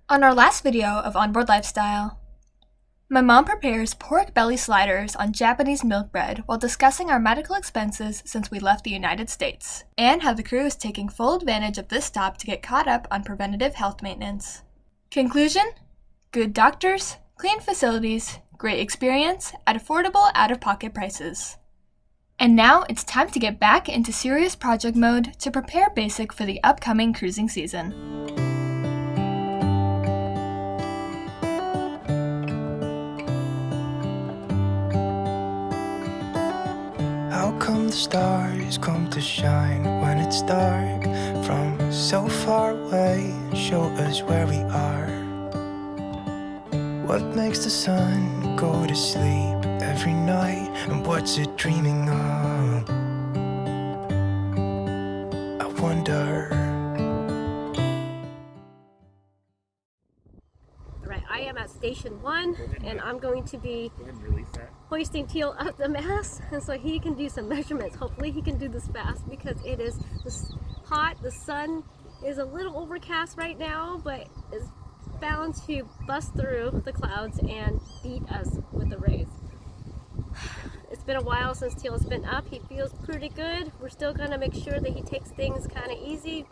On our last video of Onboard Lifestyle, my mom prepares pork belly sliders on Japanese milk bread while discussing our medical expenses since we left the United States, and how the crew is taking full advantage of this stop to get caught up on preventative health maintenance. Conclusion? Good doctors, clean facilities, great experience at affordable out-of-pocket prices. And now it's time to get back into serious project mode to prepare Basik for the upcoming cruising season. How come the stars come to shine when it's dark from so far away and show us where we are? What makes the sun go to sleep every night, and what's it dreaming of? I wonder. Alright, I am at station 1 and I'm going to be hoisting Teal up the mast, and so he can do some measurements. Hopefully he can do this fast because it is hot. The sun is a little overcast right now, but is bound to bust through the clouds and beat us with the rays. It's been a while since Teal has been up. He feels pretty good. We're still going to make sure that he takes things kind of easy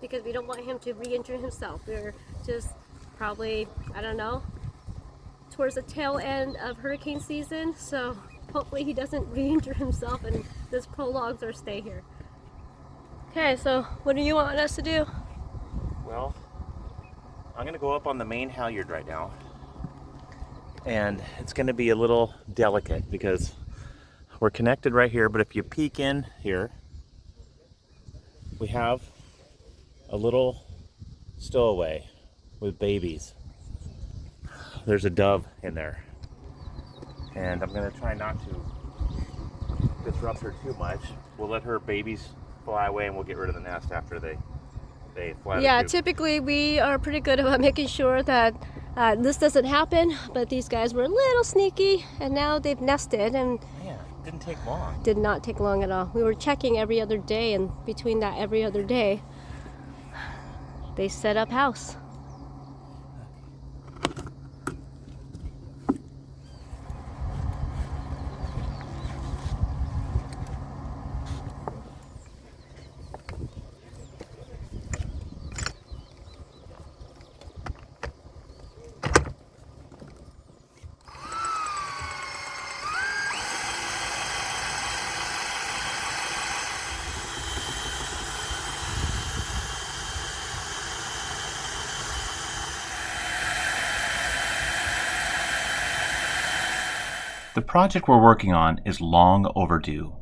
because we don't want him to re-injure himself. We're just probably, I don't know, towards the tail end of hurricane season, so hopefully he doesn't re-injure himself and this prologues our stay here. Okay, so what do you want us to do? Well, I'm gonna go up on the main halyard right now, and it's gonna be a little delicate because we're connected right here, but if you peek in here, we have a little stowaway with babies. There's a dove in there, and I'm gonna try not to disrupt her too much. We'll let her babies fly away and we'll get rid of the nest after they fly. Yeah, typically we are pretty good about making sure that this doesn't happen, but these guys were a little sneaky and now they've nested, and yeah, it didn't take long. Did not take long at all. We were checking every other day, and between that every other day they set up house. The project we're working on is long overdue,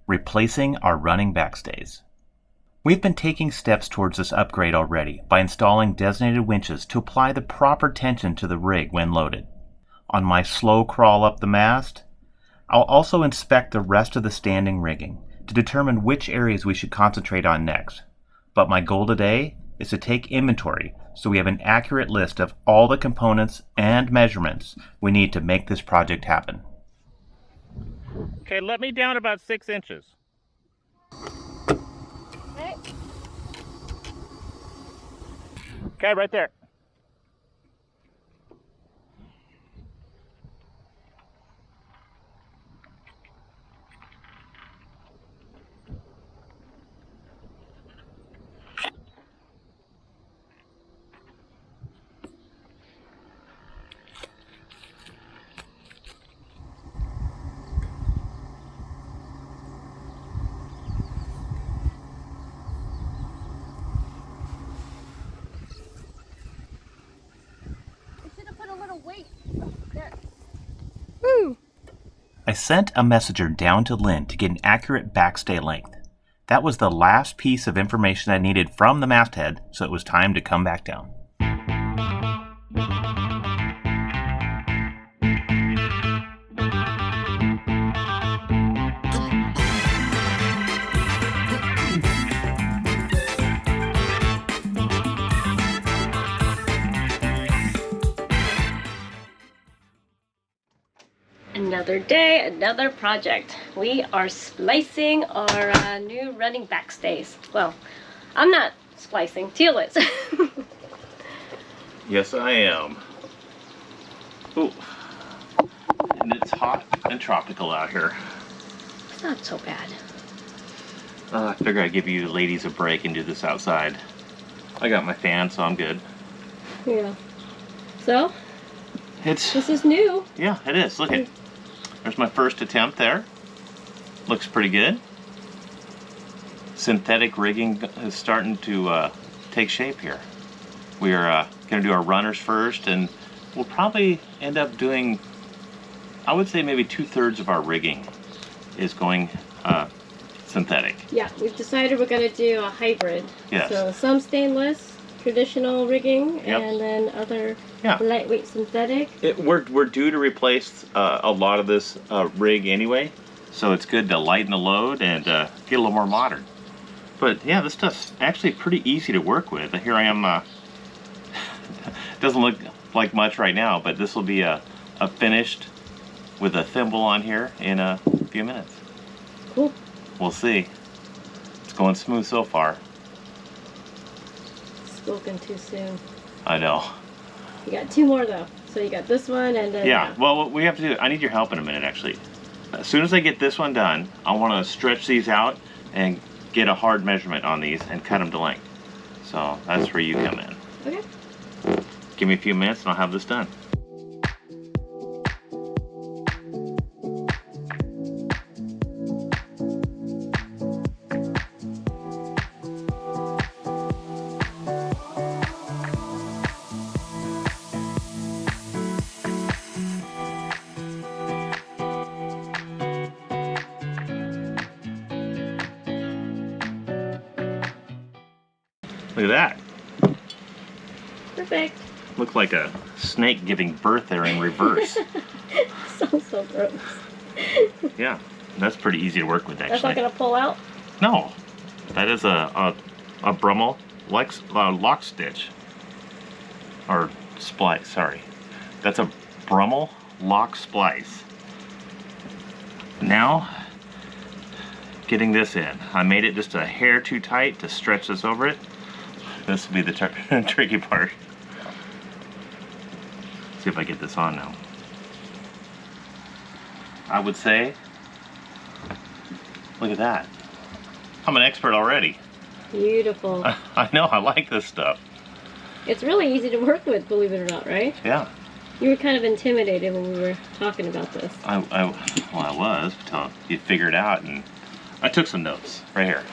replacing our running backstays. We've been taking steps towards this upgrade already by installing designated winches to apply the proper tension to the rig when loaded. On my slow crawl up the mast, I'll also inspect the rest of the standing rigging to determine which areas we should concentrate on next. But my goal today is to take inventory so we have an accurate list of all the components and measurements we need to make this project happen. Okay, let me down about 6 inches. Okay. Okay, right there. Wait. There. Woo! I sent a messenger down to Lynn to get an accurate backstay length. That was the last piece of information I needed from the masthead, so it was time to come back down. Another day, another project. We are splicing our new running backstays. Well, I'm not splicing, Teal is. Yes, I am. Ooh. And it's hot and tropical out here. It's not so bad. I figure I'd give you ladies a break and do this outside. I got my fan, so I'm good. Yeah. So, It's, this is new. yeah, it is. Look at, there's my first attempt there. Looks pretty good. Synthetic rigging is starting to take shape here. We are going to do our runners first, and we'll probably end up doing, I would say maybe 2/3 of our rigging is going synthetic. Yeah, we've decided we're going to do a hybrid. Yes. So some stainless, traditional rigging, Yep. and then other Yeah. lightweight synthetic. We're due to replace a lot of this rig anyway, so it's good to lighten the load and get a little more modern. But yeah, this stuff's actually pretty easy to work with. Here I am. Doesn't look like much right now, but this will be a finished with a thimble on here in a few minutes. Cool. We'll see. It's going smooth so far. Spoken too soon. I know. You got 2 more though. So you got this one and then Yeah, well, what we have to do, I need your help in a minute actually. As soon as I get this one done, I want to stretch these out and get a hard measurement on these and cut them to length. So that's where you come in. Okay. Give me a few minutes and I'll have this done. Look at that. Perfect. Looks like a snake giving birth there in reverse. Sounds so gross. Yeah, that's pretty easy to work with That's actually. not gonna pull out? No, that is a Brummel lock stitch. Or splice, sorry. That's a Brummel lock splice. Now, getting this in. I made it just a hair too tight to stretch this over it. This will be the tricky part. See if I get this on now. I would say, look at that. I'm an expert already. Beautiful. I know, I like this stuff. It's really easy to work with, believe it or not, right? Yeah. You were kind of intimidated when we were talking about this. I was until you figured it out, and I took some notes right here.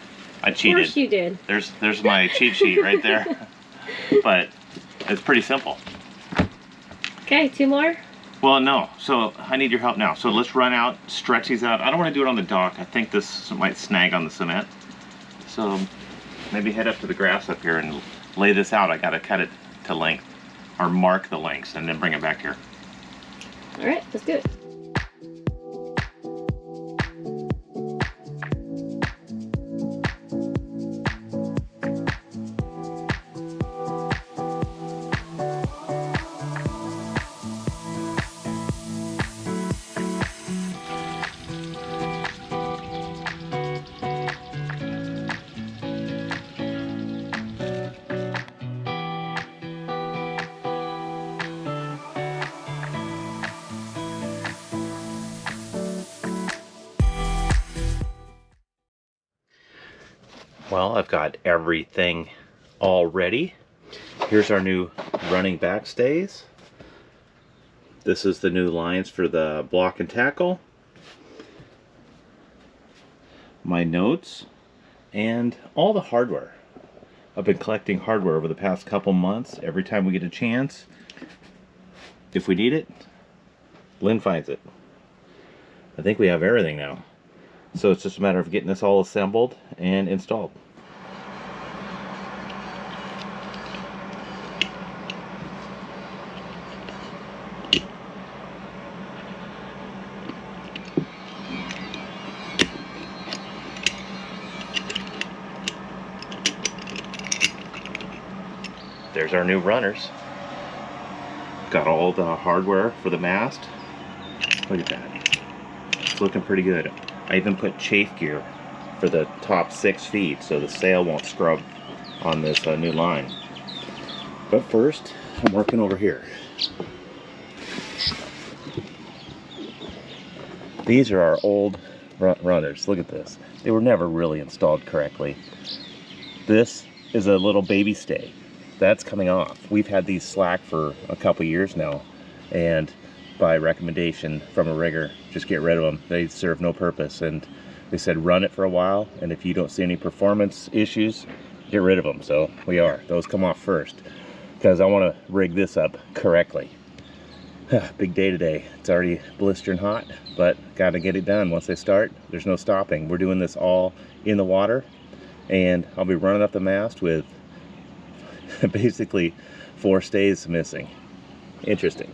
I cheated. Of course you did. There's my cheat sheet right there. But it's pretty simple. Okay, 2 more? Well, no. So I need your help now. So let's run out, stretch these out. I don't want to do it on the dock. I think this might snag on the cement. So maybe head up to the grass up here and lay this out. I got to cut it to length, or mark the lengths, and then bring it back here. All right, let's do it. Well, I've got everything all ready. Here's our new running backstays. This is the new lines for the block and tackle. My notes and all the hardware. I've been collecting hardware over the past couple months. Every time we get a chance, if we need it, Lynn finds it. I think we have everything now. So it's just a matter of getting this all assembled and installed. There's our new runners. Got all the hardware for the mast. Look at that. It's looking pretty good. I even put chafe gear for the top 6 feet so the sail won't scrub on this new line. But first, I'm working over here. These are our old runners. Look at this. They were never really installed correctly. This is a little baby stay. That's coming off. We've had these slack for a couple years now, and by recommendation from a rigger, just get rid of them. They serve no purpose, and they said run it for a while, and if you don't see any performance issues, get rid of them. So we are. Those come off first, because I want to rig this up correctly. Big day today. It's already blistering hot, but got to get it done. Once they start, there's no stopping. We're doing this all in the water, and I'll be running up the mast with basically 4 stays missing. Interesting.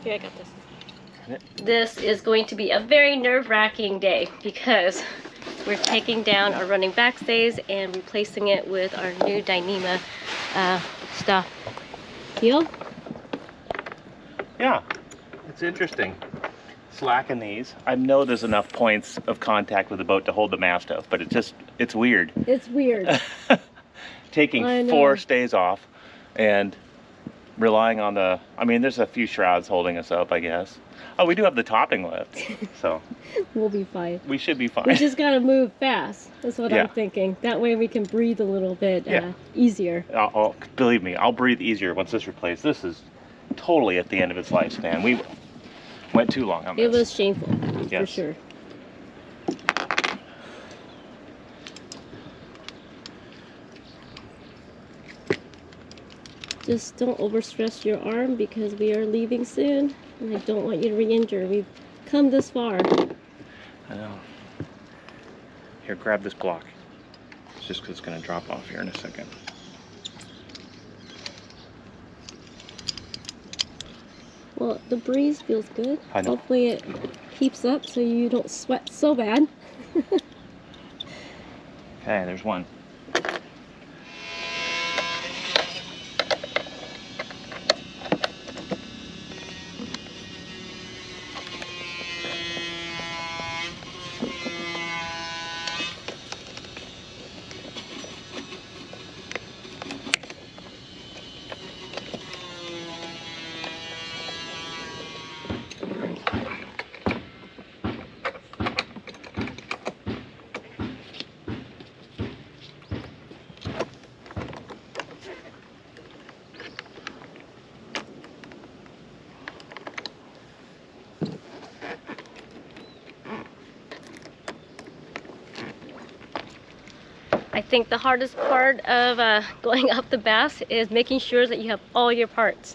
Here, I got this. This is going to be a very nerve-wracking day because we're taking down our running backstays and replacing it with our new Dyneema stuff. Feel? Yeah, it's interesting. Slacking these. I know there's enough points of contact with the boat to hold the mast up, but it's weird. It's weird. Taking 4 stays off and relying on the, I mean, there's a few shrouds holding us up, I guess. Oh, we do have the topping lift, so we'll be fine. We should be fine. We just gotta move fast. That's what I'm thinking. That way we can breathe a little bit easier. Believe me, I'll breathe easier once this is replaced. This is totally at the end of its lifespan. We went too long on this. It was shameful, for sure. Just don't overstress your arm because we are leaving soon, and I don't want you to re-injure. We've come this far. I know. Here, grab this block. It's just because it's going to drop off here in a second. Well, the breeze feels good. I know. Hopefully it keeps up so you don't sweat so bad. Okay, there's one. I think the hardest part of going up the bass is making sure that you have all your parts.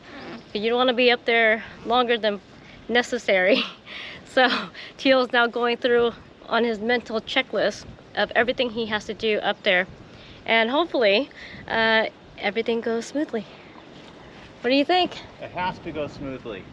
You don't want to be up there longer than necessary. So Teal's now going through on his mental checklist of everything he has to do up there. And hopefully everything goes smoothly. What do you think? It has to go smoothly.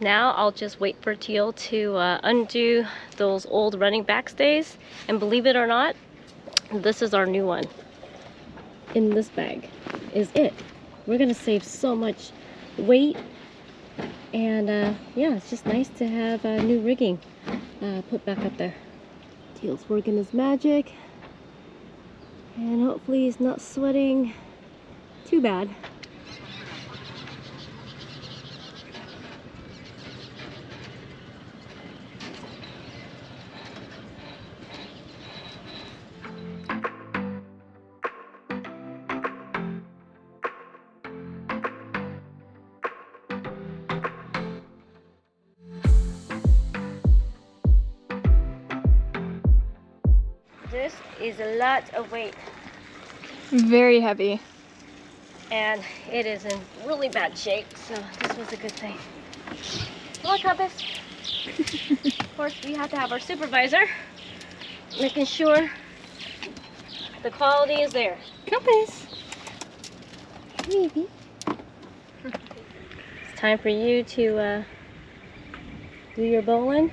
Now I'll just wait for Teal to undo those old running backstays, and believe it or not, this is our new one. In this bag is it. We're gonna save so much weight, and yeah, it's just nice to have new rigging put back up there. Teal's working his magic, and hopefully he's not sweating too bad. This is a lot of weight. Very heavy. And it is in really bad shape, so this was a good thing. Come on, Compass. Of course, we have to have our supervisor making sure The quality is there. Come, please. Maybe. It's time for you to do your bowling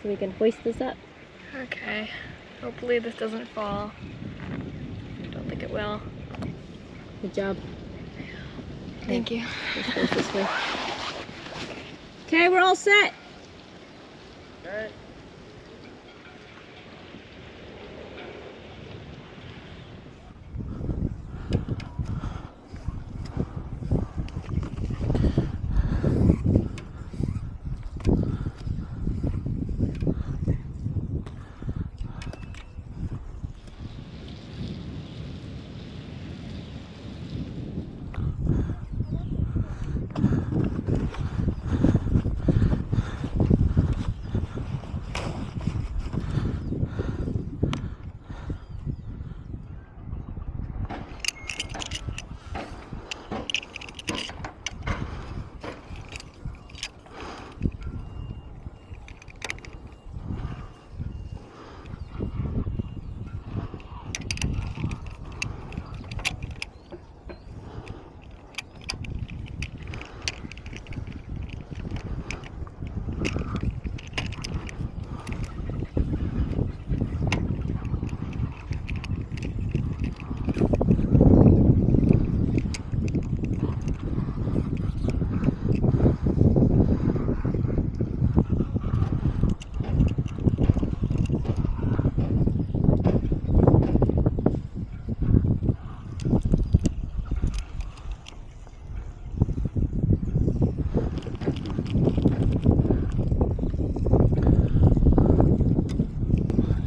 so we can hoist this up. Okay. Hopefully this doesn't fall. I don't think it will. Good job. Thank you. Let's hoist this way. Okay, we're all set. Okay.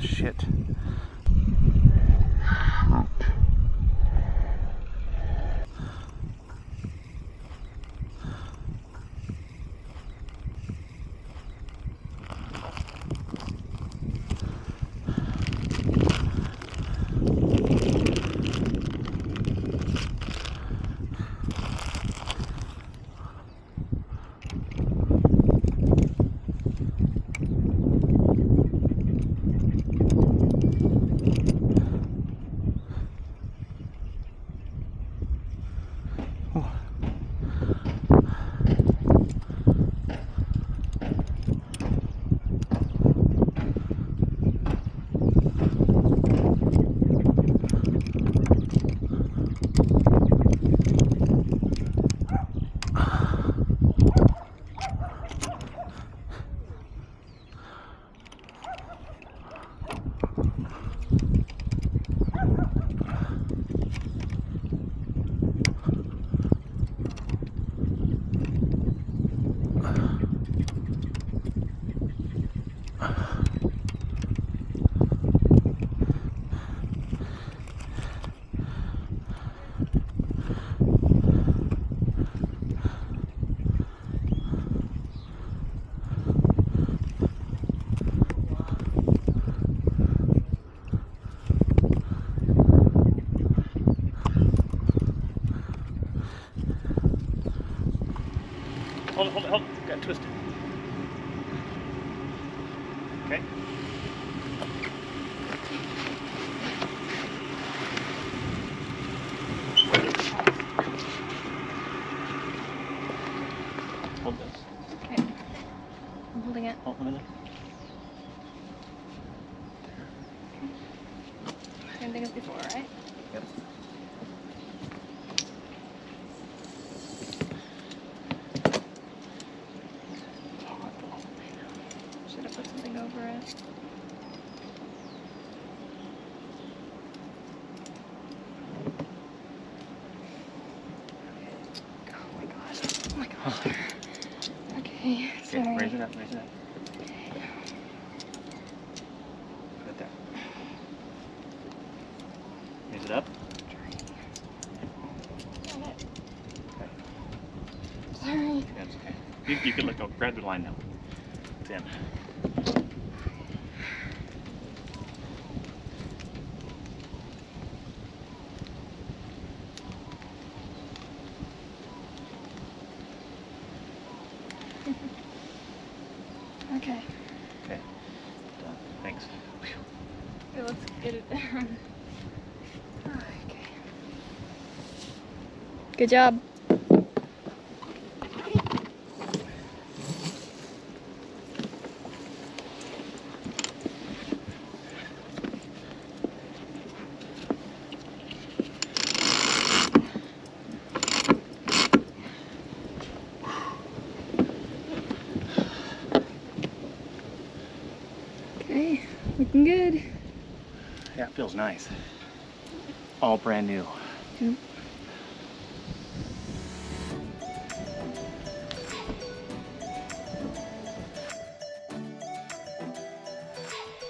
Shit. Hold it. Got twisted. Okay. Hold this. Okay. I'm holding it. Hold it. Same thing as before, right? Yep. Should have put something over it. Oh my gosh. Oh my gosh. Okay, sorry. Okay, raise it up. Put it there. Raise it up. Sorry. That's okay. You can let go. Grab the line now. It's in. Okay. Okay. Done. Thanks. Okay, let's get it down. Good job. Okay, looking good. Yeah, it feels nice. All brand new. Yep.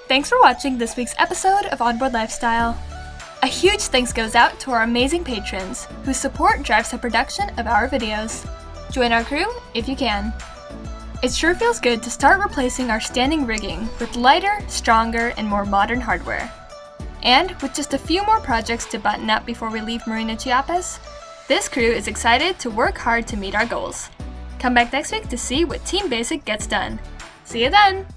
Thanks for watching this week's episode of Onboard Lifestyle. A huge thanks goes out to our amazing patrons, whose support drives the production of our videos. Join our crew if you can. It sure feels good to start replacing our standing rigging with lighter, stronger, and more modern hardware. And with just a few more projects to button up before we leave Marina Chiapas, this crew is excited to work hard to meet our goals. Come back next week to see what Team Basik gets done. See you then!